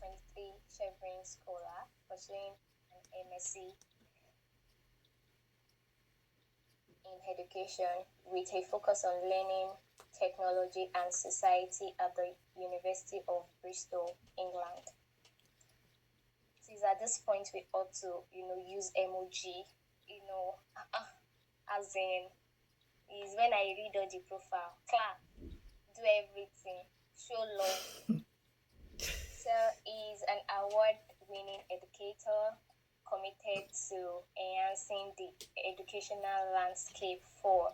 2023 Chevron Scholar pursuing an MSc in education with a focus on learning, technology, and society at the University of Bristol, England. It is at this point we ought to, use emoji, as in, is when I read all the profile, clap, do everything, show love. So is an award-winning educator committed to enhancing the educational landscape for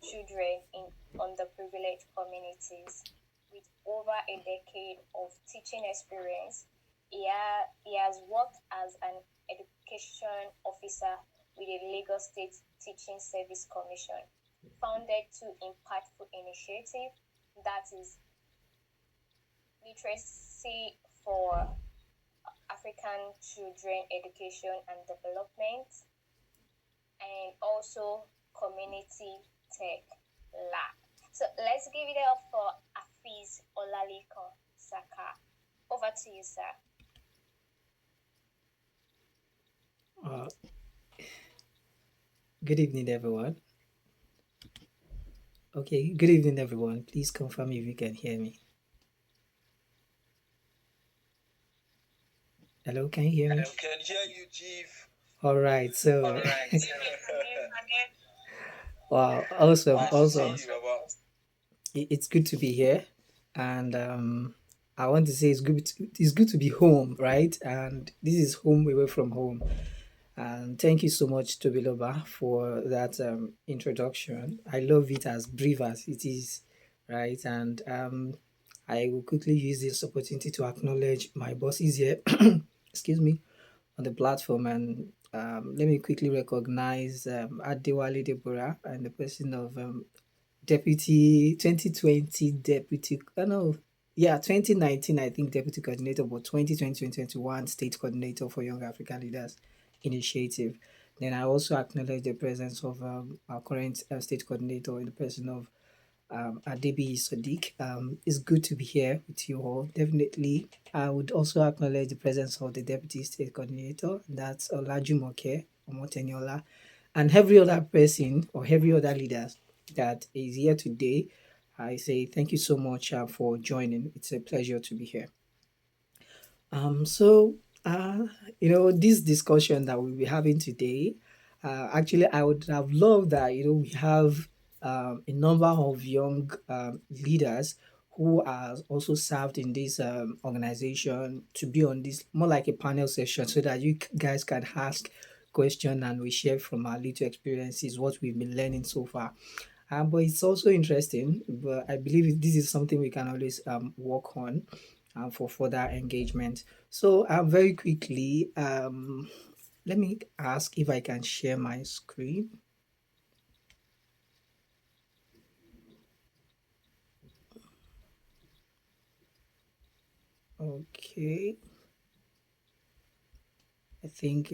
children in underprivileged communities. With over a decade of teaching experience, he has worked as an education officer with the Lagos State Teaching Service Commission, founded two impactful initiatives, that is literacy for African children education and development, and also community tech lab. So let's give it up for Afeez Olalekan SAKA. Over to you, sir. Good evening, everyone. Okay, good evening, everyone. Please confirm if you can hear me. Hello, can you hear me? I can hear you, Chief. All right, so wow, awesome. It's good to be here, and I want to say it's good to be home, right? And this is home away from home. And thank you so much, Tobiloba, for that introduction. I love it as brief as it is, right? And I will quickly use this opportunity to acknowledge my bosses here, excuse me, on the platform. And let me quickly recognize Adewale Deborah and the person of Deputy 2020 Deputy, I know, yeah, 2019, I think Deputy Coordinator, but 2020 2021 State Coordinator for Young African Leaders Initiative. Then I also acknowledge the presence of our current State Coordinator in the person of Adebi Sadiq. It's good to be here with you all. Definitely, I would also acknowledge the presence of the Deputy State Coordinator, that's Olajumoke Omoteniola, and every other person or every other leader that is here today. I say thank you so much for joining. It's a pleasure to be here. So, uh, this discussion that we'll be having today, actually, I would have loved that, we have a number of young leaders who are also served in this organization to be on this more like a panel session so that you guys can ask questions and we share from our little experiences what we've been learning so far. But it's also interesting, but I believe this is something we can always work on for further engagement. So, very quickly, let me ask if I can share my screen. Okay. I think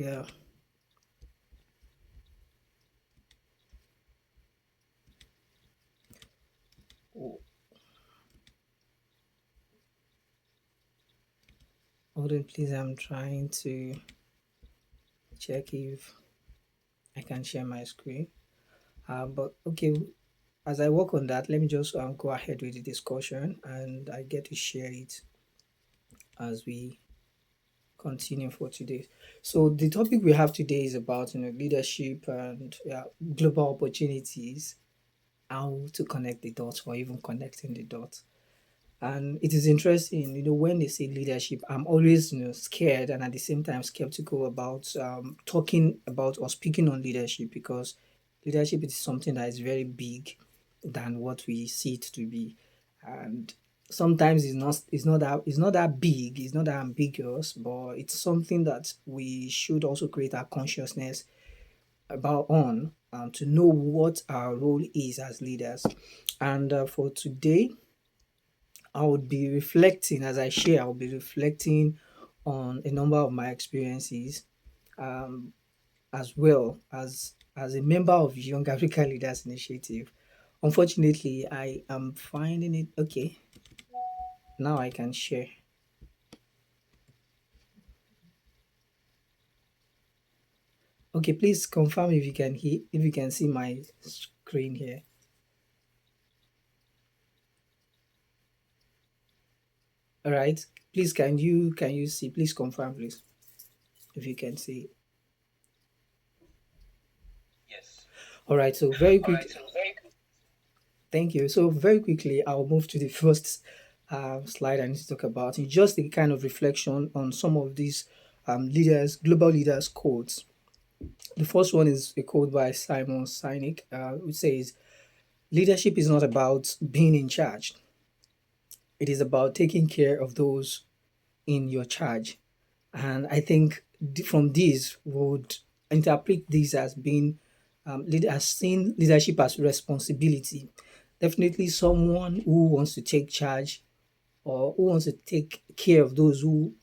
oh, hold on, please. I'm trying to check if I can share my screen. But okay, as I work on that, let me just go ahead with the discussion and I get to share it as we continue for today. So the topic we have today is about leadership and global opportunities, how to connect the dots or even connecting the dots. And it is interesting, when they say leadership, I'm always, scared and at the same time skeptical about talking about or speaking on leadership because leadership is something that is very big than what we see it to be. And sometimes it's not that big, it's not that ambiguous, but it's something that we should also create our consciousness about on to know what our role is as leaders. And for today, I would be reflecting as I share, I'll be reflecting on a number of my experiences, um, as well as a member of Young African Leaders Initiative. Unfortunately, I am finding it okay. Now I can share. Okay, please confirm if you can hear, if you can see my screen here. All right. Please, can you see? Please confirm, please, if you can see. Yes. All right. So very All quick. right. So very Thank you. So very quickly, I'll move to the first slide I need to talk about. It's just a kind of reflection on some of these leaders, global leaders quotes. The first one is a quote by Simon Sinek, which says, "Leadership is not about being in charge. It is about taking care of those in your charge." And I think from this would interpret this as being as seeing leadership as responsibility. Definitely someone who wants to take charge or who wants to take care of those who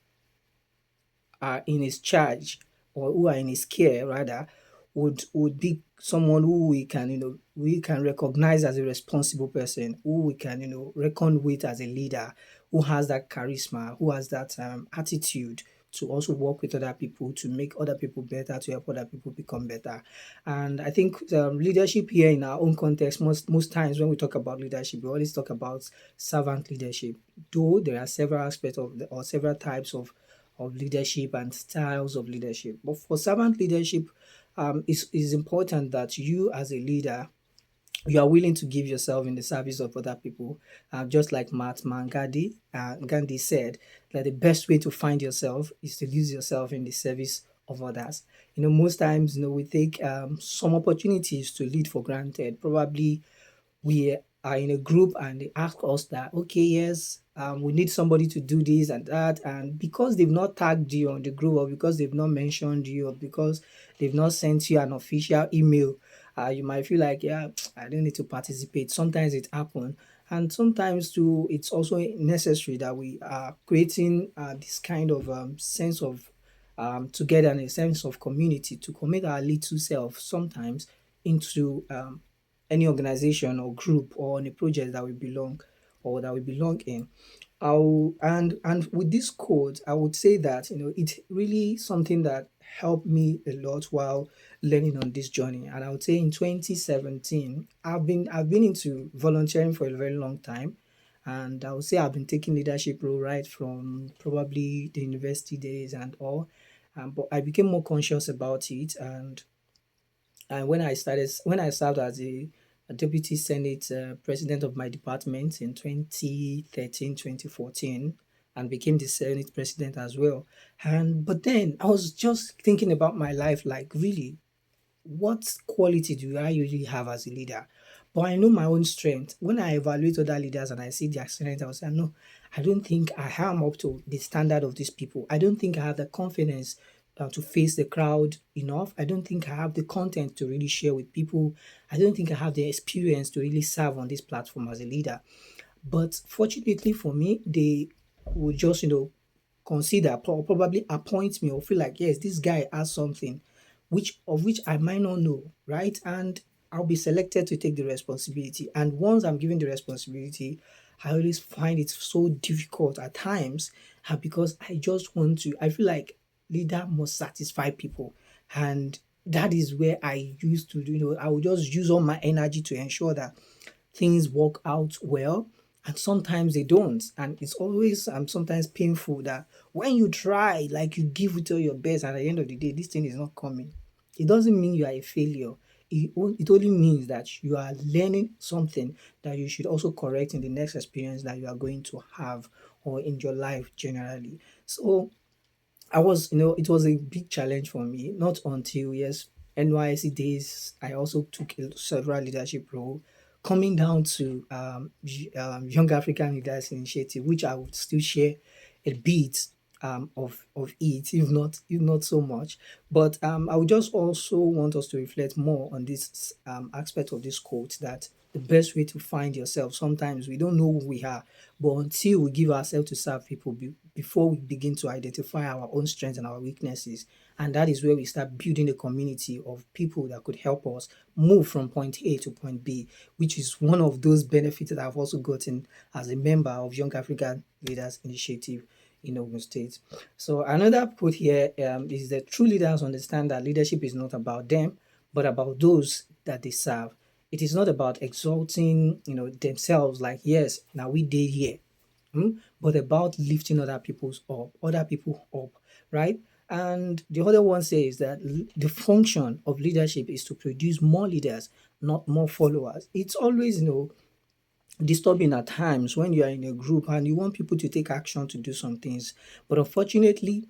are in his charge or who are in his care rather would be someone who we can recognize as a responsible person, who we can reckon with as a leader, who has that charisma, who has that attitude to also work with other people, to make other people better, to help other people become better. And I think leadership here in our own context, most times when we talk about leadership, we always talk about servant leadership, though there are several aspects or several types of leadership and styles of leadership. But for servant leadership, it's important that you as a leader, you are willing to give yourself in the service of other people. Just like Mahatma Gandhi said, that the best way to find yourself is to lose yourself in the service of others. Most times, we take some opportunities to lead for granted. Probably we are in a group and they ask us that, okay, yes, we need somebody to do this and that. And because they've not tagged you on the group, or because they've not mentioned you, or because they've not sent you an official email, you might feel like, yeah, I don't need to participate. Sometimes it happens. And sometimes too, it's also necessary that we are creating this kind of sense of togetherness, sense of community to commit our little self sometimes into any organization or group or on a project that we belong or that we belong in. And with this code, I would say that it's really something that helped me a lot while learning on this journey. And I would say in 2017, I've been into volunteering for a very long time. And I would say I've been taking leadership role right from probably the university days and all. But I became more conscious about it, and when I served as a deputy senate president of my department in 2013, 2014, and became the senate president as well. And but then I was just thinking about my life, like, really, what quality do I usually have as a leader? But I know my own strength. When I evaluate other leaders and I see their strength, I will say, no, I don't think I am up to the standard of these people. I don't think I have the confidence to face the crowd enough. I don't think I have the content to really share with people. I don't think I have the experience to really serve on this platform as a leader. But fortunately for me, they would just, consider or probably appoint me or feel like, yes, this guy has something which I might not know, right? And I'll be selected to take the responsibility. And once I'm given the responsibility, I always find it so difficult at times because I feel like leader must satisfy people. And that is where I used to do, I would just use all my energy to ensure that things work out well, and sometimes they don't. And it's always sometimes painful that when you try, like, you give it all your best, and at the end of the day this thing is not coming. It doesn't mean you are a failure. It only means that you are learning something that you should also correct in the next experience that you are going to have or in your life generally. So it was a big challenge for me. Not until, yes, NYC days, I also took several leadership role, coming down to Young African Leaders Initiative, which I would still share a bit of it, if not so much. But I would just also want us to reflect more on this aspect of this quote, that the best way to find yourself, sometimes we don't know who we are, but until we give ourselves to serve people before we begin to identify our own strengths and our weaknesses. And that is where we start building a community of people that could help us move from point A to point B, which is one of those benefits that I've also gotten as a member of Young African Leaders Initiative. in Ogun State. So another quote here is that true leaders understand that leadership is not about them, but about those that they serve. It is not about exalting, themselves like, yes, now we did here, but about lifting other people up, right? And the other one says that the function of leadership is to produce more leaders, not more followers. It's always, disturbing at times when you are in a group and you want people to take action to do some things. But unfortunately,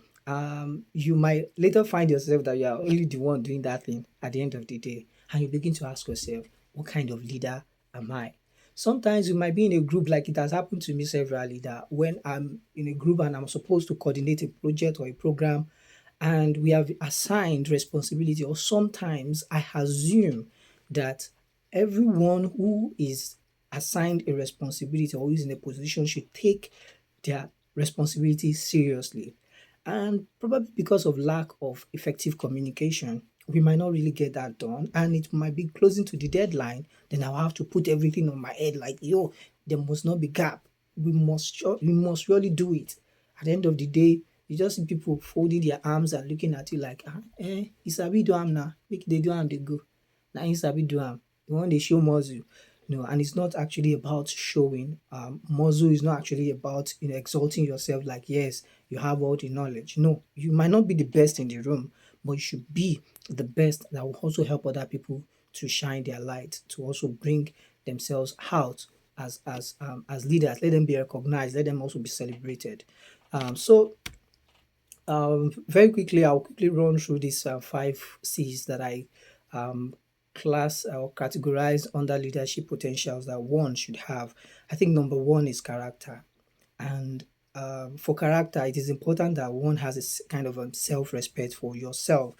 you might later find yourself that you are only the one doing that thing at the end of the day. And you begin to ask yourself, what kind of leader am I? Sometimes you might be in a group, like it has happened to me severally, that when I'm in a group and I'm supposed to coordinate a project or a program, and we have assigned responsibility, or sometimes I assume that everyone who is assigned a responsibility or is in a position should take their responsibility seriously. And probably because of lack of effective communication, we might not really get that done. And it might be closing to the deadline. Then I'll have to put everything on my head like, yo, there must not be gap. We must really do it. At the end of the day, you just see people folding their arms and looking at you like, you sabi do am now. Make they do am, they go. Now you sabi do am. You want they show muscle. And it's not actually about showing. Muzzle is not actually about exalting yourself like, yes, you have all the knowledge. No, you might not be the best in the room, but you should be the best that will also help other people to shine their light, to also bring themselves out as leaders. Let them be recognized. Let them also be celebrated. So very quickly, I'll quickly run through these 5 C's that I um, class or categorize under leadership potentials that one should have. I think number one is character. And for character, it is important that one has a kind of self-respect for yourself.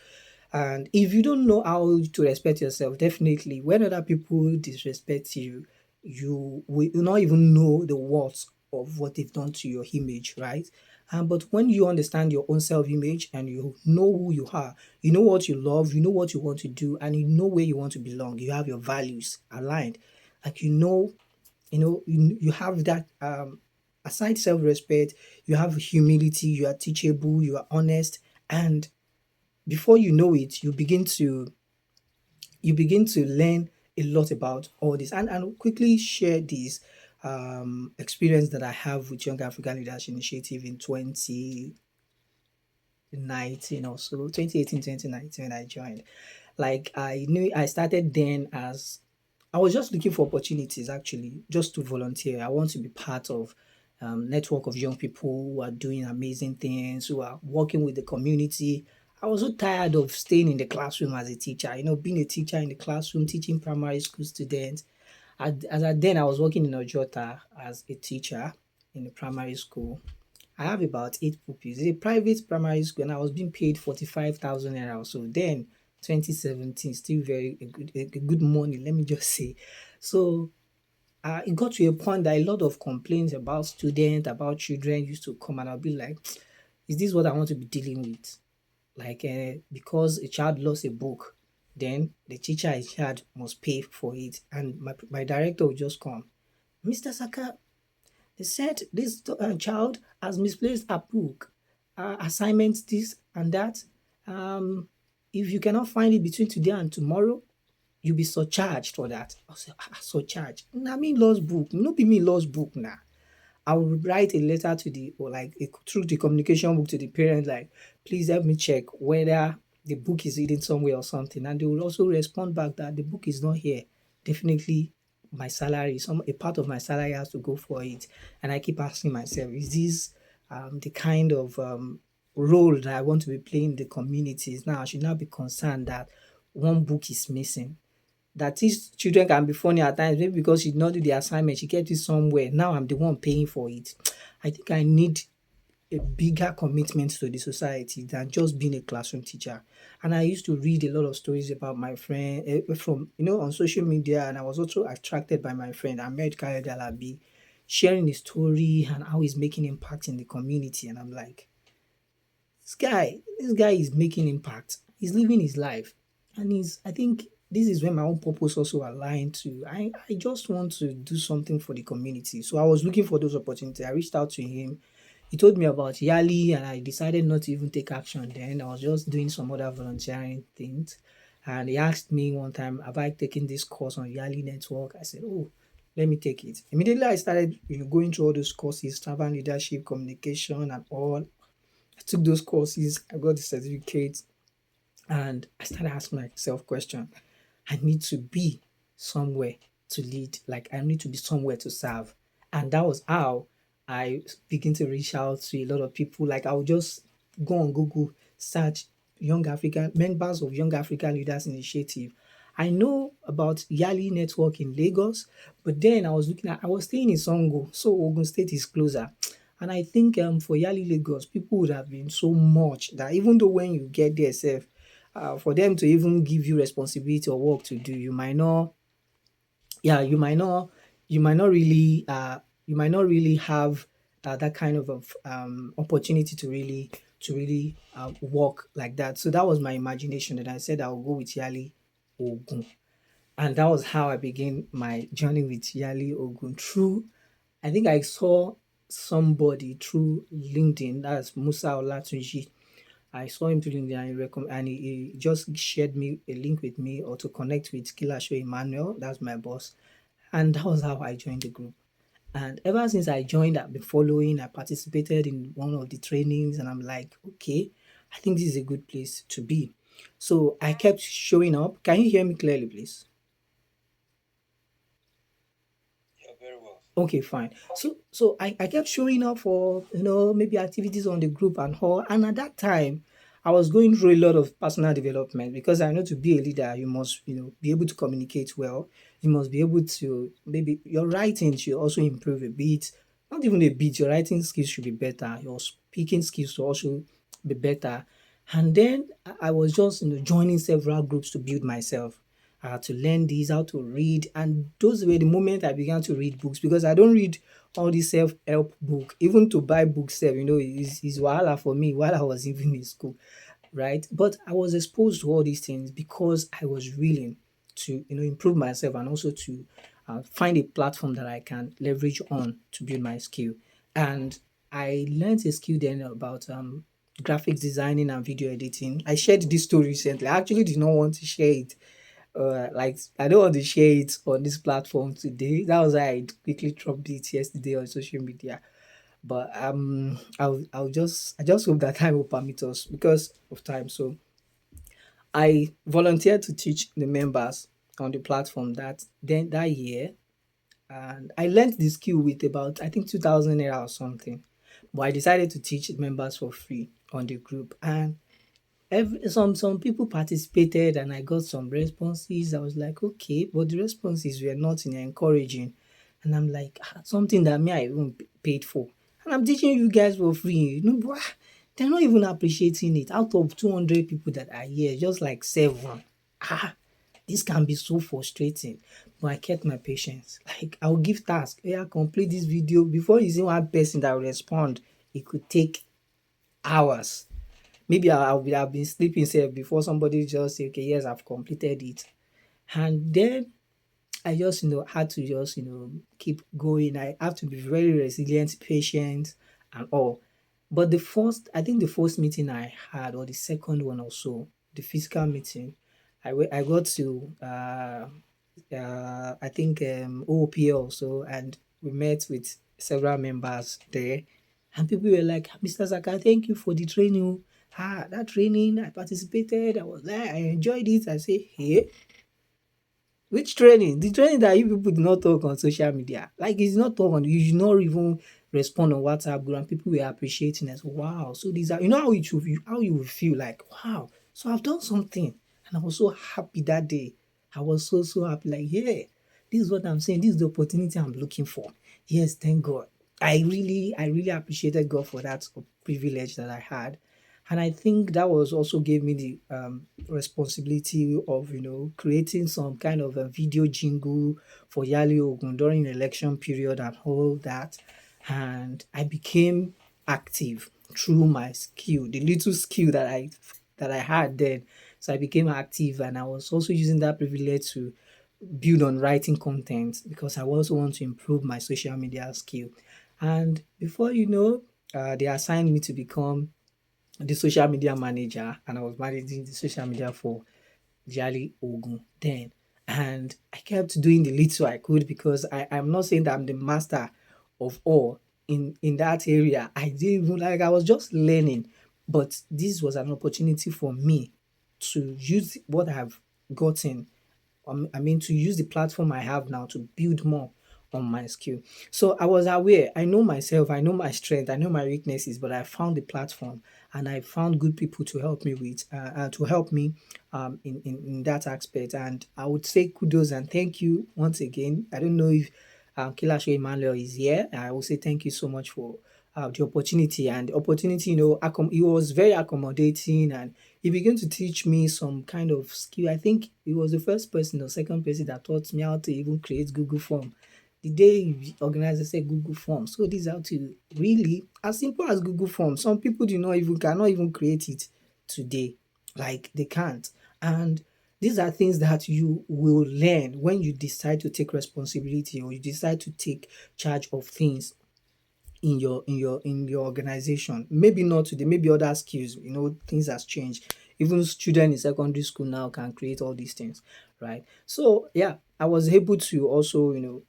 And if you don't know how to respect yourself, definitely when other people disrespect you, you will not even know the worth of what they've done to your image, right? But when you understand your own self-image and you know who you are, you know what you love, you know what you want to do, and you know where you want to belong. You have your values aligned. Like you have that aside self-respect, you have humility, you are teachable, you are honest, and before you know it, you begin to learn a lot about all this. And I'll quickly share this experience that I have with Young African Leaders Initiative in 2019 or so, 2018, 2019 when I joined. Like I knew I started then as I was just looking for opportunities actually, just to volunteer. I want to be part of network of young people who are doing amazing things, who are working with the community. I was so tired of staying in the classroom as a teacher, being a teacher in the classroom, teaching primary school students. Then I was working in Ojota as a teacher in the primary school. I have about 8 pupils. It's a private primary school and I was being paid 45,000 naira or so. Then 2017, still very a good money, let me just say. So it got to a point that a lot of complaints about students, about children used to come and I'll be like, is this what I want to be dealing with? Like because a child lost a book, then the teacher in charge must pay for it. And my director would just come, Mr. Saka, they said this child has misplaced a book, assignments, this and that. If you cannot find it between today and tomorrow, you'll be surcharged for that. I say, surcharged? Nah, me lost book. No be me lost book now. I will write a letter to through the communication book to the parents, like, please help me check whether the book is hidden somewhere or something. And they will also respond back that the book is not here. Definitely my salary, a part of my salary has to go for it. And I keep asking myself, is this the kind of role that I want to be playing in the communities? Now I should not be concerned that one book is missing. That these children can be funny at times, maybe because she did not do the assignment, she kept it somewhere. Now I'm the one paying for it. I think I need a bigger commitment to the society than just being a classroom teacher. And I used to read a lot of stories about my friend from on social media, and I was also attracted by my friend Ahmed Kayode Alabi sharing his story and how he's making impact in the community. And I'm like, this guy is making impact. He's living his life. And I think this is when my own purpose also aligned to. I just want to do something for the community. So I was looking for those opportunities. I reached out to him. he told me about YALI, and I decided not to even take action then. I was just doing some other volunteering things. And he asked me one time, have I taken this course on YALI Network? I said, oh, let me take it. Immediately I started, going through all those courses, servant leadership, communication, and all. I took those courses, I got the certificate, and I started asking myself question. I need to be somewhere to lead, like I need to be somewhere to serve. And that was how I begin to reach out to a lot of people. Like I would just go on Google, search Young African members of Young African Leaders Initiative. I know about YALI Network in Lagos, but then I was staying in Songo, so Ogun State is closer. And I think for YALI Lagos, people would have been so much that even though when you get there, self, for them to even give you responsibility or work to do, you might not, yeah, you might not really, have that kind of opportunity to really work like that. So that was my imagination, that I said I'll go with YALI Ogun. And that was how I began my journey with YALI Ogun through, I think I saw somebody through LinkedIn, that's Musa Olatunji. I saw him through LinkedIn, and he just shared me a link with me, or to connect with Kilasho Emmanuel, that's my boss. And that was how I joined the group. And ever since I joined, I've been following, I participated in one of the trainings, and I'm like, okay, I think this is a good place to be. So I kept showing up. Can you hear me clearly, please? Yeah, very well. Okay, fine. So I kept showing up for, maybe activities on the group and all. And at that time, I was going through a lot of personal development, because I know to be a leader, you must, be able to communicate well. You must be able to, maybe your writing should also improve a bit. Not even a bit, your writing skills should be better. Your speaking skills should also be better. And then I was just, joining several groups to build myself, to learn this, how to read. And those were the moment I began to read books, because I don't read all these self-help book. Even to buy books, is wahala for me while I was even in school, right? But I was exposed to all these things because I was willing to, improve myself, and also to find a platform that I can leverage on to build my skill. And I learned a skill then about graphics designing and video editing. I shared this story recently. I actually did not want to share it, like I don't want to share it on this platform today. That was why I quickly dropped it yesterday on social media. But I just hope that time will permit us because of time. So I volunteered to teach the members on the platform that year, and I learned the skill with about, I think, 2,000 naira or something. But I decided to teach members for free on the group, and some people participated, and I got some responses. I was like, okay, but the responses were not encouraging. And I'm like, something that me I even paid for. And I'm teaching you guys for free. They're not even appreciating it. Out of 200 people that are here, just like 7. Ah, this can be so frustrating. But I kept my patience. Like, I'll give task. Yeah, complete this video. Before you see one person that will respond, it could take hours. Maybe I've been sleeping safe before somebody just say, okay, yes, I've completed it. And then I just, had to just, keep going. I have to be very resilient, patient, and all. But I think the first meeting I had, or the second one or so, the physical meeting, I got to, I think, OOP also, and we met with several members there. And people were like, Mr. Saka, thank you for the training. That training, I participated. I was there, I enjoyed it. I say, hey, which training? The training that you people do not talk on social media. Like, it's not talk on, you should not even respond on WhatsApp group, and people were appreciating us. Wow. So these are, how you will feel like, wow. So I've done something. And I was so happy that day. I was so, so happy. Like, yeah, this is what I'm saying. This is the opportunity I'm looking for. Yes, thank God. I really appreciated God for that privilege that I had. And I think that was also gave me the responsibility of, creating some kind of a video jingle for Yali Ogun during the election period and all that. And I became active through my skill, the little skill that I had then. So I became active, and I was also using that privilege to build on writing content, because I also want to improve my social media skill. And before you know, they assigned me to become the social media manager, and I was managing the social media for YALI Ogun then. And I kept doing the little I could because I'm not saying that I'm the master of all in that area. I didn't even like I was just learning. But this was an opportunity for me to use what I've gotten. I mean, to use the platform I have now to build more on my skill. So I was aware, I know myself, I know my strength, I know my weaknesses, but I found the platform and I found good people to help me with, to help me in that aspect. And I would say kudos and thank you once again. I don't know if Kilasho Emmanuel is here. I will say thank you so much for the opportunity and the opportunity, he was very accommodating and he began to teach me some kind of skill. I think he was the first person or second person that taught me how to even create Google Form. The day the organizer said Google Form, so this is how to really as simple as Google Form. Some people do not even cannot even create it today, like they can't. And these are things that you will learn when you decide to take responsibility or you decide to take charge of things in your organization. Maybe not today, maybe other skills, things has changed. Even students in secondary school now can create all these things, right? So yeah, I was able to also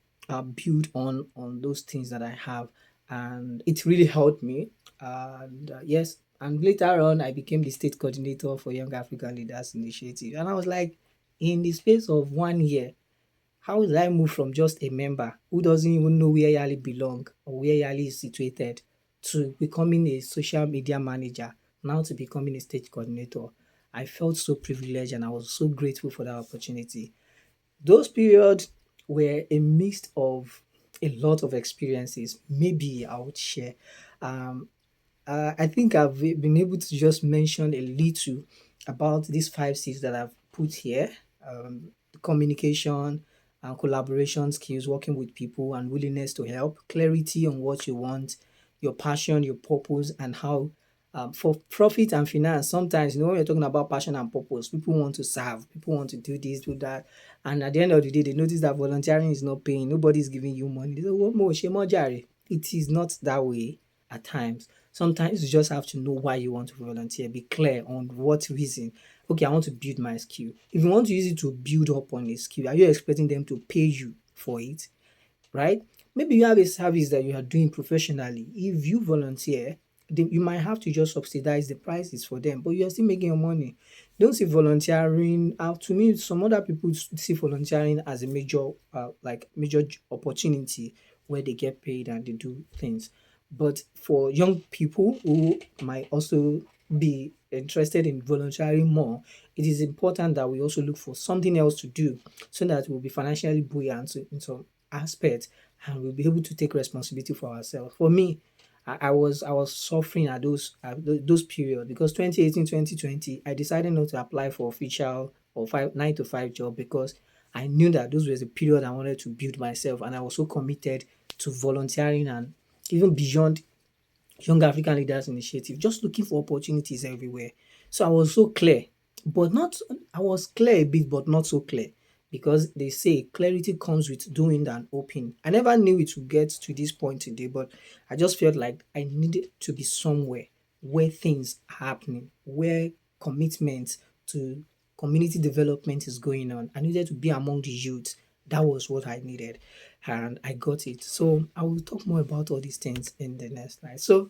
build on those things that I have, and it really helped me. And yes, and later on I became the state coordinator for Young African Leaders Initiative, and I was like, in the space of 1 year, how did I move from just a member who doesn't even know where Yali belong or where Yali is situated to becoming a social media manager, now to becoming a stage coordinator? I felt so privileged and I was so grateful for that opportunity. Those periods were a mix of a lot of experiences. Maybe I would share. Um, I think I've been able to just mention a little about these 5 C's that I've put here: communication and collaboration skills, working with people, and willingness to help, clarity on what you want, your passion, your purpose, and how. For profit and finance, sometimes when you're talking about passion and purpose, people want to serve, people want to do this, do that, and at the end of the day, they notice that volunteering is not paying, nobody's giving you money. They say, "What more? Shemo jare." It is not that way at times. Sometimes you just have to know why you want to volunteer. Be clear on what reason. Okay, I want to build my skill. If you want to use it to build up on a skill, are you expecting them to pay you for it? Right? Maybe you have a service that you are doing professionally. If you volunteer, then you might have to just subsidize the prices for them, but you're still making your money. Don't see volunteering. To me, some other people see volunteering as a major, opportunity where they get paid and they do things. But for young people who might also be interested in volunteering more, it is important that we also look for something else to do so that we'll be financially buoyant in some aspect and we'll be able to take responsibility for ourselves. For me, I was suffering at those periods because 2018, 2020, I decided not to apply for official or 9 to 5 job because I knew that those was a period I wanted to build myself and I was so committed to volunteering and even beyond Young African Leaders Initiative, just looking for opportunities everywhere. So I was so clear, but not, I was clear a bit, but not so clear because they say clarity comes with doing than hoping. I never knew it would get to this point today, but I just felt like I needed to be somewhere where things are happening, where commitment to community development is going on. I needed to be among the youth. That was what I needed, and I got it. So I will talk more about all these things in the next slide. So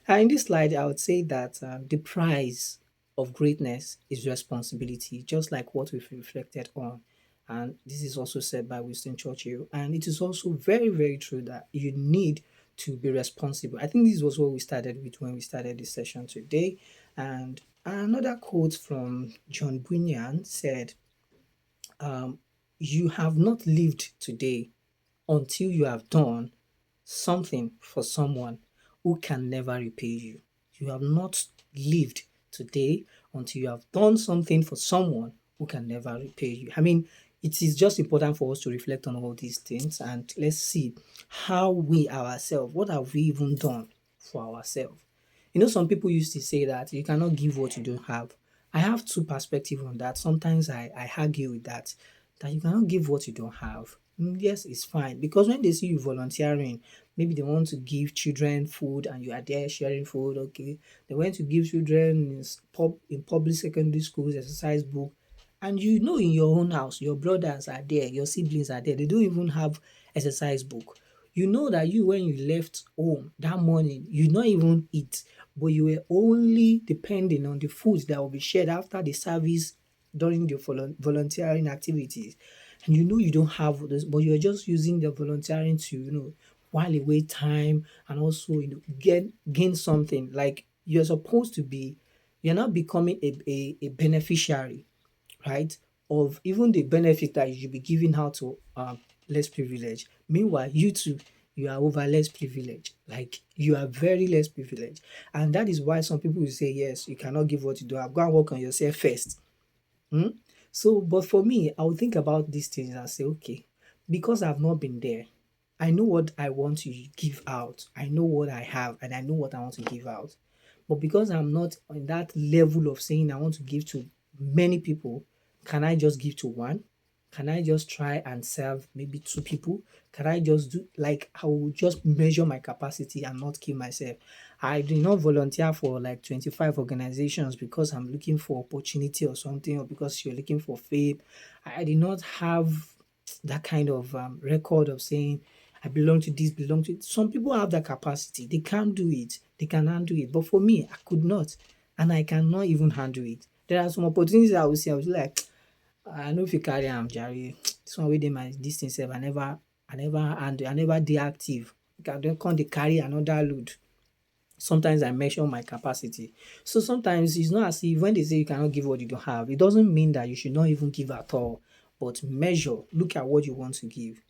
in this slide, I would say that the price of greatness is responsibility, just like what we've reflected on. And this is also said by Winston Churchill. And it is also very, very true that you need to be responsible. I think this was what we started with when we started this session today. And another quote from John Bunyan said, um, "You have not lived today until you have done something for someone who can never repay you. You have not lived today until you have done something for someone who can never repay you." I mean, it is just important for us to reflect on all these things and let's see how we ourselves, what have we even done for ourselves? Some people used to say that you cannot give what you don't have. I have two perspectives on that. Sometimes I argue with that you cannot give what you don't have. Yes, it's fine because when they see you volunteering, maybe they want to give children food and you are there sharing food. Okay, they want to give children in public secondary schools exercise book, and you know in your own house your brothers are there, your siblings are there. They don't even have exercise book. You know that you when you left home that morning, you not even eat, but you were only depending on the food that will be shared after the service during the volunteering activities, and you know you don't have this, but you're just using the volunteering to, while away time and also, gain something. Like you're supposed to be, you're not becoming a beneficiary, right? Of even the benefit that you should be giving out to less privileged. Meanwhile, you too, you are over less privileged. Like you are very less privileged. And that is why some people will say, yes, you cannot give what you do. Go and work on yourself first. Hmm? So, but for me, I would think about these things and say, okay, because I've not been there, I know what I want to give out. I know what I have and I know what I want to give out. But because I'm not on that level of saying I want to give to many people, can I just give to one? Can I just try and serve maybe two people? Can I just do like I will just measure my capacity and not kill myself? I do not volunteer for like 25 organizations because I'm looking for opportunity or something, or because you're looking for fame. I did not have that kind of record of saying I belong to this, belong to it. Some people have that capacity. They can do it. They can handle it. But for me, I could not. And I cannot even handle it. There are some opportunities I will see. I was like, I know if you carry am Jerry. This one within my distance self, I never dey active. I don't come dey carry another load. Sometimes I measure my capacity. So sometimes it's not as if when they say you cannot give what you don't have, it doesn't mean that you should not even give at all. But measure, look at what you want to give,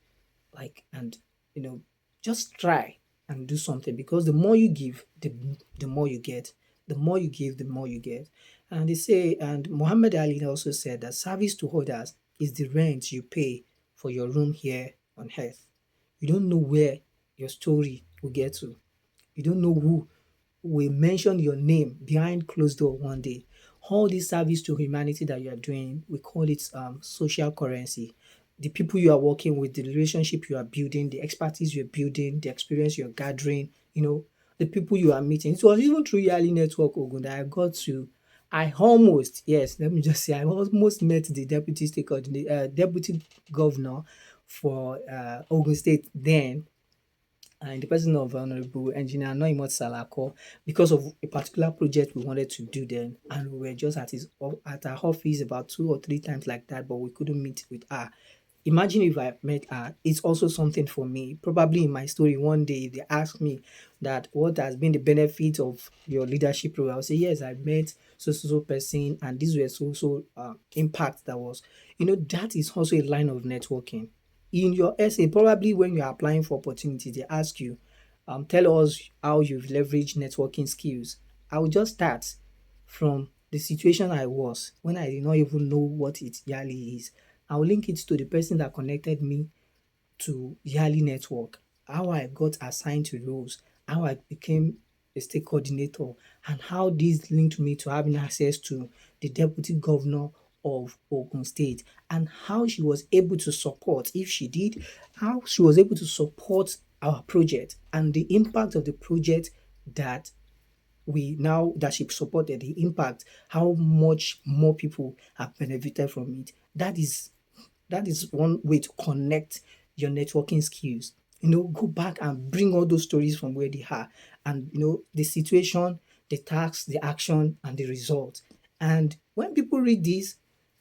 like, and you know just try and do something, because the more you give, the more you get. The more you give, the more you get. And they say, and Muhammad Ali also said that service to others is the rent you pay for your room here on earth. You don't know where your story will get to. You don't know who will mention your name behind closed door one day. All this service to humanity that you are doing, we call it social currency. The people you are working with, the relationship you are building, the expertise you're building, the experience you're gathering, the people you are meeting. It was even through YALI Network, Ogun, that I almost, yes, let me just say, I almost met the deputy state deputy governor for Ogun State then, in the person of Honorable Engineer Noimot Salako, because of a particular project we wanted to do then, and we were just at her office about 2 or 3 times like that, but we couldn't meet with her. Imagine if I met her. It's also something for me. Probably in my story one day, if they ask me that what has been the benefit of your leadership role, I'll say yes, I met so person, and these were impact that was. That is also a line of networking. In your essay, probably when you're applying for opportunities, they ask you, tell us how you've leveraged networking skills. I will just start from the situation I was when I did not even know what it YALI is. I will link it to the person that connected me to YALI Network, how I got assigned to roles, how I became a state coordinator, and how this linked me to having access to the deputy governor of Ogun State, and how she was able to support, if she did, how she was able to support our project and the impact of the project that we now that she supported, the impact, how much more people have benefited from it. That is one way to connect your networking skills. Go back and bring all those stories from where they are, and the situation, the task, the action, and the result. And when people read this,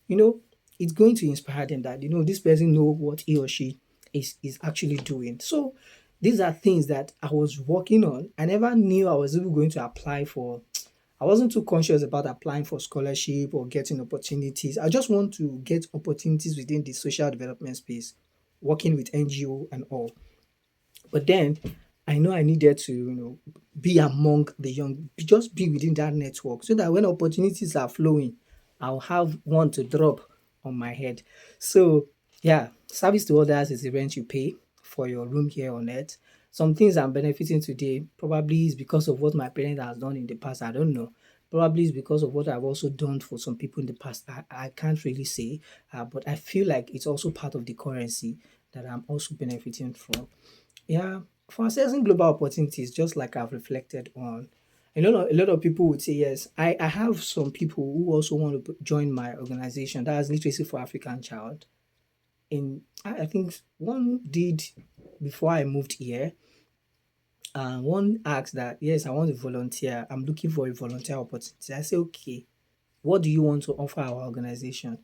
you know, it's going to inspire them that this person know what he or she is actually doing. So these are things that I was working on. I never knew I was even going to apply for. I wasn't too conscious about applying for scholarship or getting opportunities. I just want to get opportunities within the social development space, working with NGO and all. But then I know I needed to, be among the young, just be within that network so that when opportunities are flowing, I'll have one to drop on my head. So, yeah, service to others is the rent you pay for your room here on earth. Some things I'm benefiting today probably is because of what my parent has done in the past. I don't know. Probably is because of what I've also done for some people in the past. I can't really say, but I feel like it's also part of the currency that I'm also benefiting from. Yeah, for assessing global opportunities, just like I've reflected on, a lot of people would say yes. I have some people who also want to join my organization. That's Literacy for African Child. I think one did before I moved here. One asked that yes, I want to volunteer. I'm looking for a volunteer opportunity. I say okay. What do you want to offer our organization?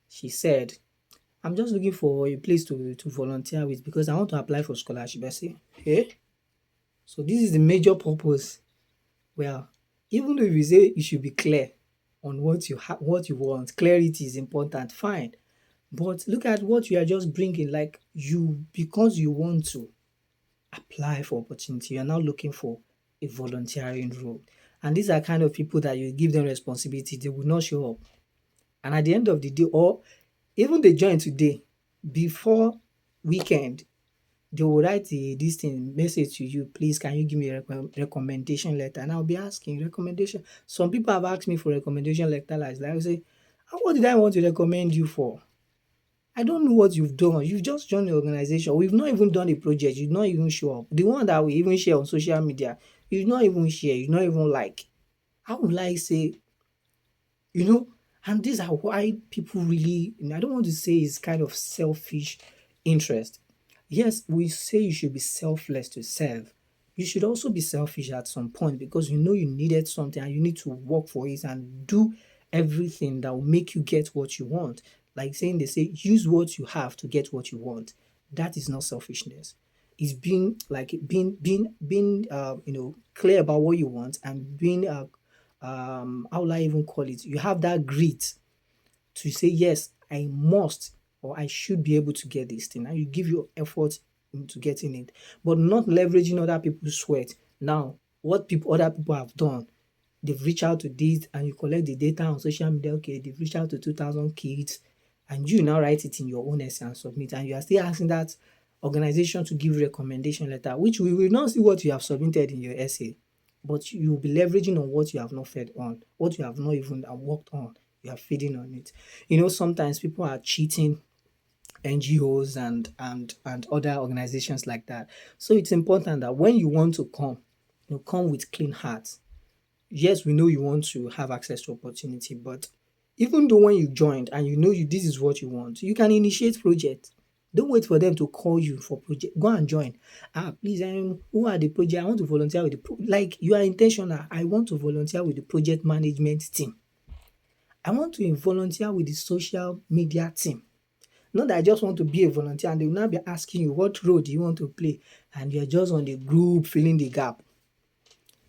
She said, I'm just looking for a place to volunteer with because I want to apply for scholarship. I say, hey, so this is the major purpose. Well, even though if you say you should be clear on what you want, clarity is important, fine. But look at what you are just bringing, like you, because you want to apply for opportunity, you're now looking for a volunteering role. And these are kind of people that you give them responsibility, they will not show up. And at the end of the day, or even they join today, before weekend, they will write this thing message to you, please can you give me a recommendation letter? And I'll be asking recommendation. Some people have asked me for recommendation letter, like I say, what did I want to recommend you for? I don't know what you've done. You've just joined the organization. We've not even done a project. You've not even show up. The one that we even share on social media, you've not even share. You've not even like. How would I say, you know? And these are why people really, I don't want to say it's kind of selfish interest. Yes, we say you should be selfless to serve. You should also be selfish at some point because you know you needed something and you need to work for it and do everything that will make you get what you want. Like saying they say, use what you have to get what you want. That is not selfishness. It's being clear about what you want and being how will I even call it? You have that grit to say, yes, I must or I should be able to get this thing. And you give your effort into getting it, but not leveraging other people's sweat. Now, what other people have done, they've reached out to this and you collect the data on social media. Okay, they've reached out to 2,000 kids and you now write it in your own essay and submit. And you are still asking that organization to give recommendation letter, which we will not see what you have submitted in your essay, but you will be leveraging on what you have not fed on, what you have not even worked on. You are feeding on it. Sometimes people are cheating NGOs and other organizations like that. So it's important that when you want to come, come with clean hearts. Yes, we know you want to have access to opportunity, but even though when you joined and this is what you want, you can initiate projects. Don't wait for them to call you for project. Go and join. Please, who are the project? I want to volunteer with like you are intentional. I want to volunteer with the project management team. I want to volunteer with the social media team. Not that I just want to be a volunteer and they will now be asking you what role do you want to play and you're just on the group filling the gap.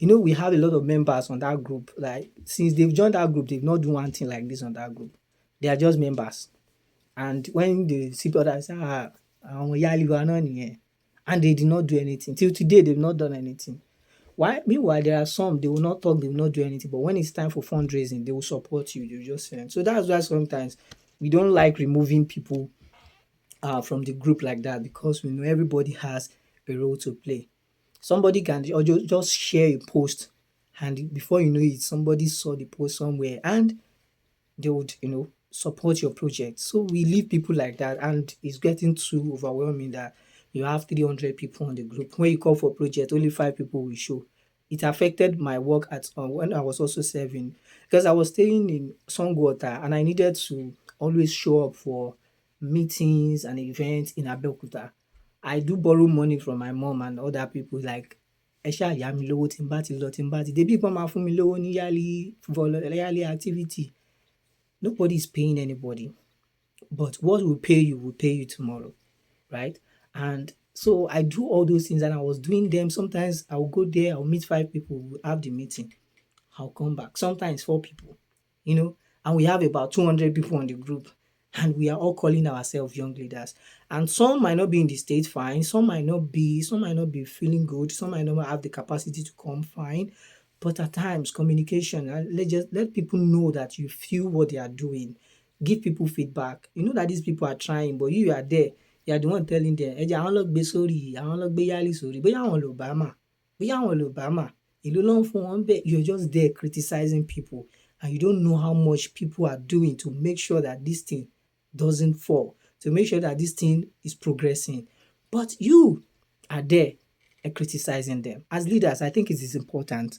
We have a lot of members on that group. Like since they've joined that group, they've not done one thing like this on that group. They are just members. And when they see others say, YALI were not here, and they did not do anything. Till today, they've not done anything. Why? Meanwhile, there are some, they will not talk, they will not do anything. But when it's time for fundraising, they will support you. They will just send. So that's why sometimes we don't like removing people from the group like that because we know everybody has a role to play. Somebody can just share a post, and before you know it, somebody saw the post somewhere and they would, support your project. So we leave people like that, and it's getting too overwhelming that you have 300 people on the group. When you call for a project, only 5 people will show. It affected my work at when I was also serving because I was staying in Songwater and I needed to always show up for meetings and events in Abeokuta. I do borrow money from my mom and other people like ẹ ṣáà yá mi lówó tí n bá ti lọ tí n bá ti dé bí ìpọ́n máa fún mi lówó ní YALI activity. Nobody is paying anybody, but what will pay you tomorrow, right? And so I do all those things and I was doing them. Sometimes I'll go there, I'll meet 5 people, we'll have the meeting, I'll come back. Sometimes 4 people, and we have about 200 people on the group and we are all calling ourselves young leaders. And some might not be in the state fine, some might not be feeling good, some might not have the capacity to come fine. But at times, communication, let people know that you feel what they are doing. Give people feedback. You know that these people are trying, but you are there. You are the one telling them, ẹ jẹ́ àwọn lọ gbé sórí, àwọn lọ gbé YALI sórí, bóyá àwọn lò bá mà, bóyá àwọn lò bá mà, èló ló ń fún wọn bẹ́ẹ̀. You're just there criticizing people and you don't know how much people are doing to make sure that this thing doesn't fall. to make sure that this thing is progressing. But you are there criticizing them. As leaders, I think it is important.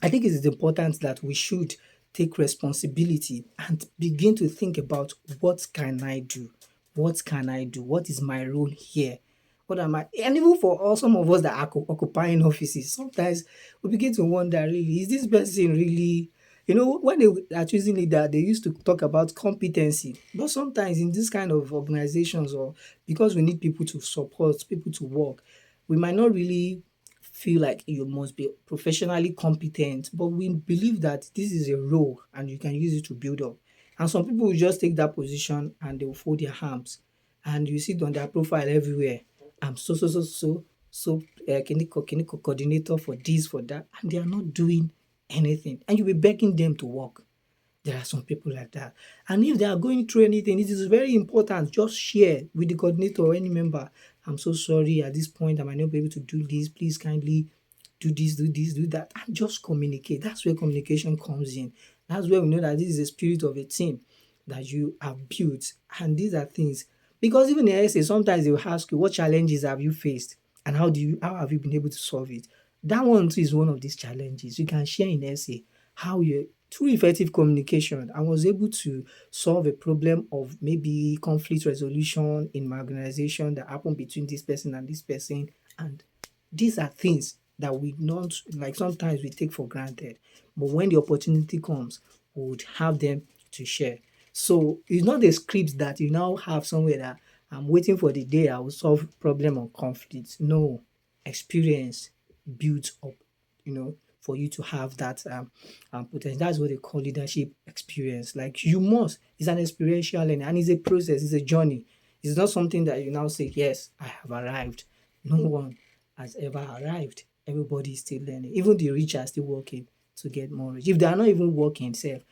I think it is important that we should take responsibility and begin to think about what can I do? What can I do? What is my role here? What am I? And even for all some of us that are occupying offices, sometimes we begin to wonder, really, is this person really? When they are choosing leader, they used to talk about competency. But sometimes in this kind of organizations, or because we need people to support, people to work, we might not really feel like you must be professionally competent, but we believe that this is a role and you can use it to build up. And some people will just take that position and they will fold their arms, and you see it on their profile everywhere. I'm clinical coordinator for this, for that, and they are not doing anything. And you'll be begging them to work. There are some people like that. And if they are going through anything, it is very important. Just share with the coordinator or any member. I'm so sorry at this point, I might not be able to do this. Please kindly do this, do this, do that. And just communicate. That's where communication comes in. That's where we know that this is the spirit of a team that you have built. And these are things. Because even in essay, sometimes they will ask you, what challenges have you faced? And how have you been able to solve it? That one too is one of these challenges. You can share in essay how you, through effective communication, I was able to solve a problem of maybe conflict resolution in my organization that happened between this person and this person. And these are things that we not, like, sometimes we take for granted. But when the opportunity comes, we would have them to share. So it's not a script that you now have somewhere that I'm waiting for the day I will solve problem or conflict. No, experience builds up, for you to have that potential. That's what they call leadership experience. Like, you must, it's an experiential learning, and it's a process, it's a journey. It's not something that you now say, yes, I have arrived. No one has ever arrived. Everybody is still learning. Even the rich are still working to get more rich. If they are not even working, say,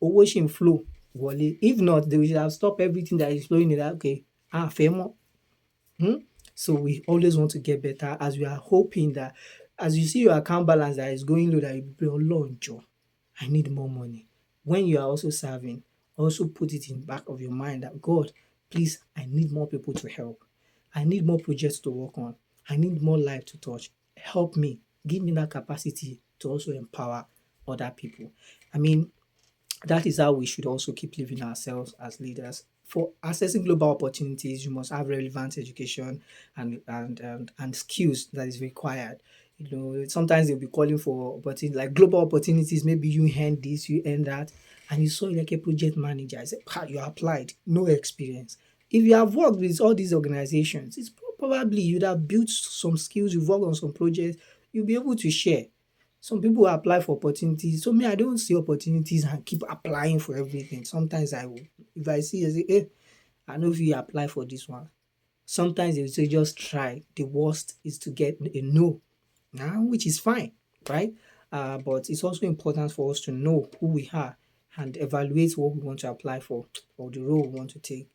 owó flow wọlé. If not, they will have stopped everything that is flowing in that, okay, fẹ́ mọ́. So we always want to get better, as we are hoping that as you see your account balance that is going low, that you be Ọlọ́run jọ̀ọ́, I need more money. When you are also serving, also put it in the back of your mind that, God, please, I need more people to help. I need more projects to work on. I need more life to touch. Help me. Give me that capacity to also empower other people. I mean, that is how we should also keep living ourselves as leaders. For accessing global opportunities, you must have relevant education and skills that is required. Sometimes they'll be calling for opportunities, like global opportunities. Maybe you earn this, you earn that, and you saw like a project manager. I said, you applied, no experience. If you have worked with all these organizations, it's probably you'd have built some skills, you've worked on some projects, you'll be able to share. Some people apply for opportunities. So me, I don't see opportunities and keep applying for everything. Sometimes I will, if I see, I say, hey, I know if you apply for this one. Sometimes they will say, just try. The worst is to get a no, which is fine, right? But it's also important for us to know who we are and evaluate what we want to apply for, or the role we want to take.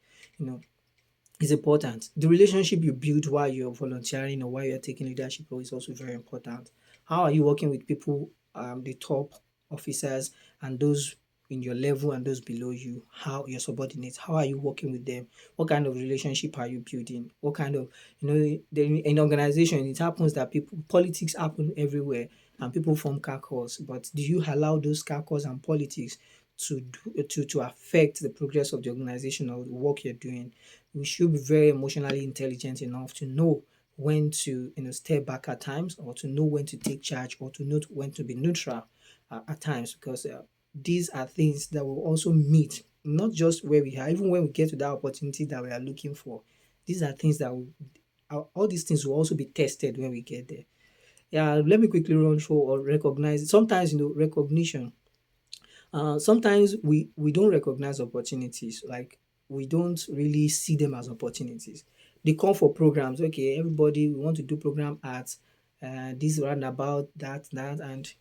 Is important. The relationship you build while you're volunteering or while you're taking leadership role is also very important. How are you working with people, the top officers and those in your level and those below you? How your subordinates? How are you working with them? What kind of relationship are you building? What kind of, in organization, it happens that politics happen everywhere and people form caucus. But do you allow those caucus and politics to affect the progress of the organization or the work you're doing? We should be very emotionally intelligent enough to know when to step back at times, or to know when to take charge, or to know when to be neutral at times, because these are things that will also meet not just where we are, even when we get to that opportunity that we are looking for. These are things that all these things will also be tested when we get there. Yeah, let me quickly run through or recognize. Sometimes recognition. Sometimes we don't recognize opportunities. Like, we don't really see them as opportunities. They come for programs. Okay, everybody, we want to do program at this roundabout, that, and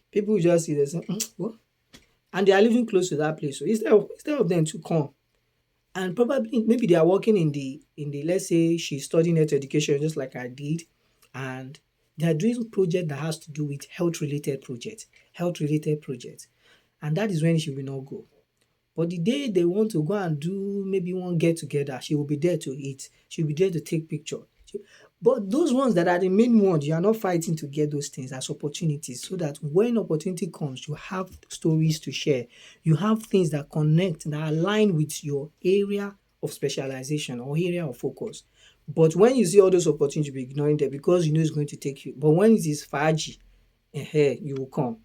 people just see this, what? And they are living close to that place. So instead of them to come, and probably maybe they are working in the let's say she's studying health education just like I did, and they are doing project that has to do with health related projects, and that is when she will not go. But the day they want to go and do maybe one get together, she will be there to eat. She'll be there to take picture. But those ones that are the main ones, you are not fighting to get those things as opportunities so that when opportunity comes, you have stories to share. You have things that connect, that align with your area of specialization or area of focus. But when you see all those opportunities, you be ignoring them because you know it's going to take you. But when it is faji, you will come.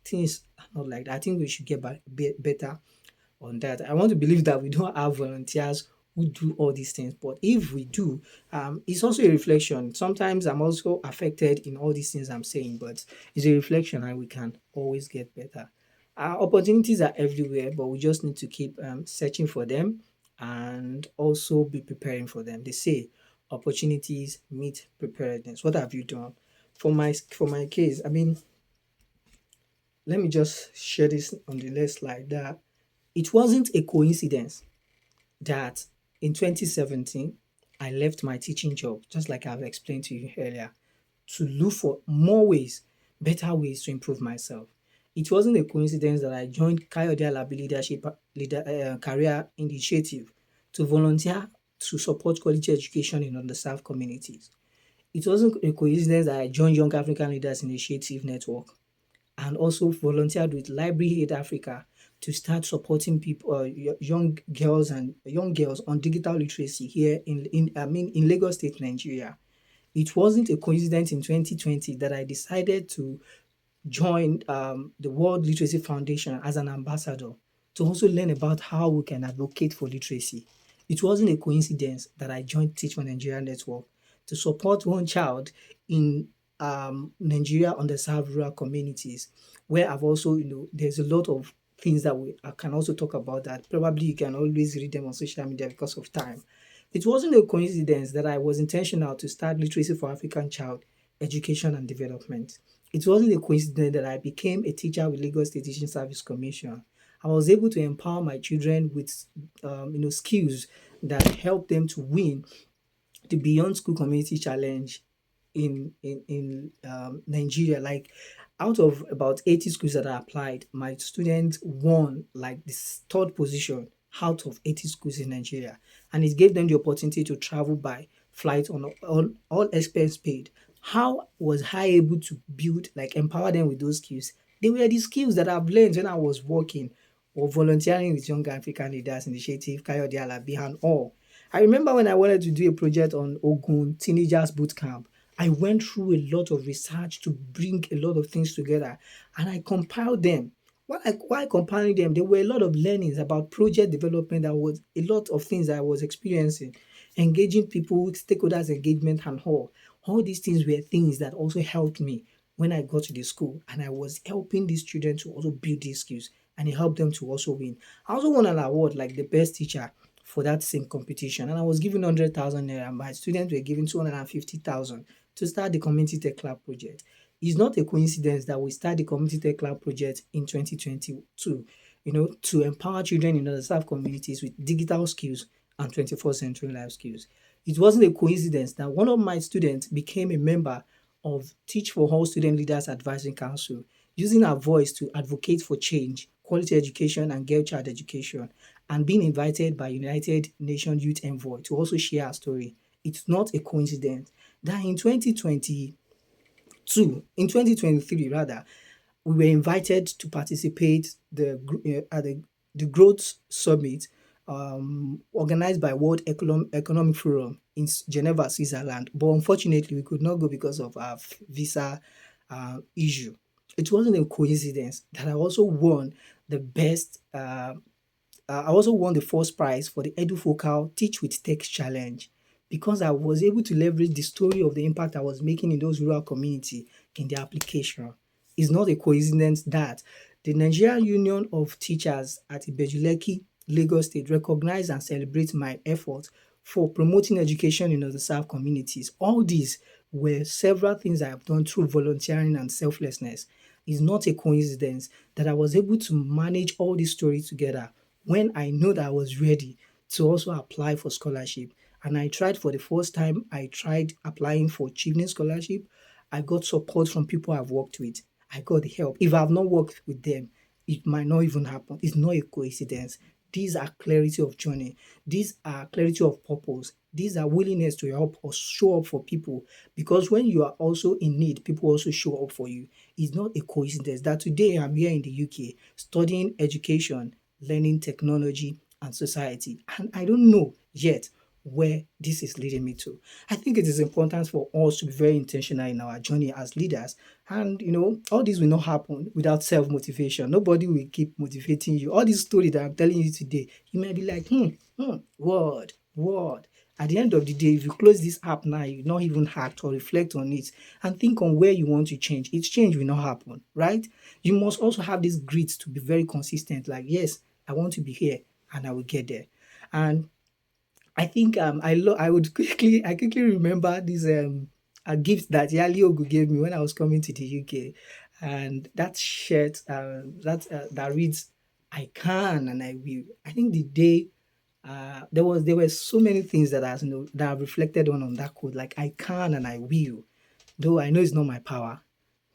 Things are not like that. I think we should get back better on that. I want to believe that we don't have volunteers who do all these things, but if we do, it's also a reflection. Sometimes I'm also affected in all these things I'm saying, but it's a reflection and we can always get better. Opportunities are everywhere, but we just need to keep searching for them and also be preparing for them. They say opportunities meet preparedness. What have you done? For my case, I mean, let me just share this on the next slide that it wasn't a coincidence that in 2017 I left my teaching job, just like I've explained to you earlier, to look for more ways, better ways to improve myself. It wasn't a coincidence that I joined Kayode Alabi Career Initiative to volunteer to support quality education in underserved communities. It wasn't a coincidence that I joined Young African Leaders Initiative Network and also volunteered with Library Aid Africa to start supporting people, young girls on digital literacy here in Lagos State, Nigeria. It wasn't a coincidence in 2020 that I decided to join the World Literacy Foundation as an ambassador to also learn about how we can advocate for literacy. It wasn't a coincidence that I joined Teach for Nigeria Network to support one child in Nigeria underserved rural communities, where I've also, there's a lot of things that I can also talk about that. Probably you can always read them on social media because of time. It wasn't a coincidence that I was intentional to start Literacy for African Child Education and Development. It wasn't a coincidence that I became a teacher with Lagos State Teaching Service Commission. I was able to empower my children with, skills that help them to win the Beyond School Community Challenge in Nigeria. Like out of about 80 schools that I applied, my students won like this third position out of 80 schools in Nigeria, and it gave them the opportunity to travel by flight on all expense paid. How was I able to build like empower them with those skills? They were the skills that I've learned when I was working or volunteering with Young African Leaders Initiative, Kayode Alabi, and all. I remember when I wanted to do a project on Ogun Teenagers Boot Camp, I went through a lot of research to bring a lot of things together and I compiled them. While compiling them, there were a lot of learnings about project development. That was a lot of things that I was experiencing, engaging people, stakeholders engagement, and all. All these things were things that also helped me when I got to the school and I was helping these children to also build these skills and it helped them to also win. I also won an award like the best teacher for that same competition and I was given 100,000 naira and my students were given 250,000 to start the Community Tech Lab project. It's not a coincidence that we start the Community Tech Lab project in 2022, to empower children in underserved communities with digital skills and 21st century life skills. It wasn't a coincidence that one of my students became a member of Teach for All Student Leaders Advisory Council, using her voice to advocate for change, quality education, and girl child education, and being invited by United Nations Youth Envoy to also share her story. It's not a coincidence that in 2023 rather, we were invited to participate at the Growth Summit organized by World Economic Forum in Geneva, Switzerland. But unfortunately, we could not go because of our visa issue. It wasn't a coincidence that I also won the best. I also won the first prize for the EduFocal Teach with Tech Challenge because I was able to leverage the story of the impact I was making in those rural communities in the application. It's not a coincidence that the Nigerian Union of Teachers at Ibejuleki, Lagos State, recognize and celebrate my efforts for promoting education in underserved communities. All these were several things I have done through volunteering and selflessness. It's not a coincidence that I was able to manage all these stories together when I know that I was ready to also apply for scholarship. And I tried for the first time, I tried applying for Chevening Scholarship. I got support from people I've worked with. I got help. If I've not worked with them, it might not even happen. It's not a coincidence. These are clarity of journey. These are clarity of purpose. These are willingness to help or show up for people. Because when you are also in need, people also show up for you. It's not a coincidence that today I'm here in the UK studying education, learning technology and society. And I don't know yet where this is leading me to. I think it is important for us to be very intentional in our journey as leaders. And all this will not happen without self-motivation. Nobody will keep motivating you. All this story that I'm telling you today, you might be like, word. At the end of the day, if you close this app now, you not even act or reflect on it and think on where you want to change. Its change will not happen, right? You must also have this grit to be very consistent. Like, yes, I want to be here and I will get there. And I think I quickly remember this a gift that Yali Ogu gave me when I was coming to the UK, and that shirt that reads "I can and I will." I think the day there were so many things that that I've reflected on that code, like "I can and I will," though I know it's not my power,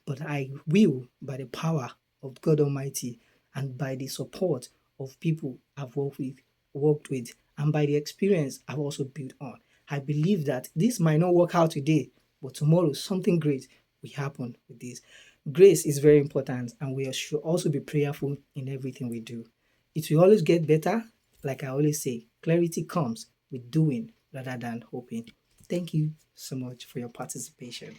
but I will by the power of God Almighty and by the support of people I've worked with, and by the experience I've also built on. I believe that this might not work out today, but tomorrow something great will happen with this. Grace is very important, and we should also be prayerful in everything we do. It will always get better. Like I always say, clarity comes with doing rather than hoping. Thank you so much for your participation.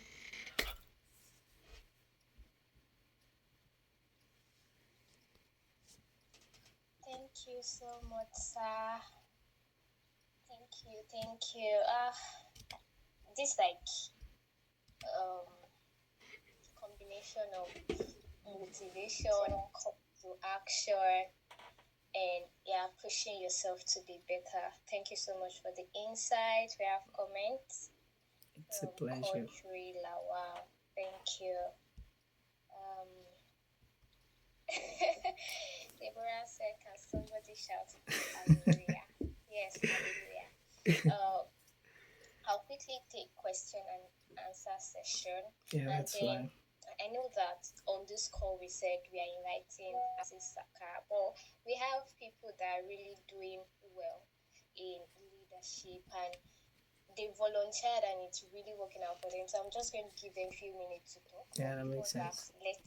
Thank you so much, sir. Thank you. This um combination of motivation, call to action, and pushing yourself to be better. Thank you so much for the insight. We have comments It's a from pleasure. Country Lawal. Thank you. Deborah said, "Can somebody shout hallelujah?" Yes, hallelujah. I'll quickly take question and answer session. Yeah, And that's then fine. I know that on this call we said we are inviting Afeez Saka, but we have people that are really doing well in leadership and they volunteered and it's really working out for them. So I'm just going to give them a few minutes to talk. Yeah, But that before makes that, sense. let's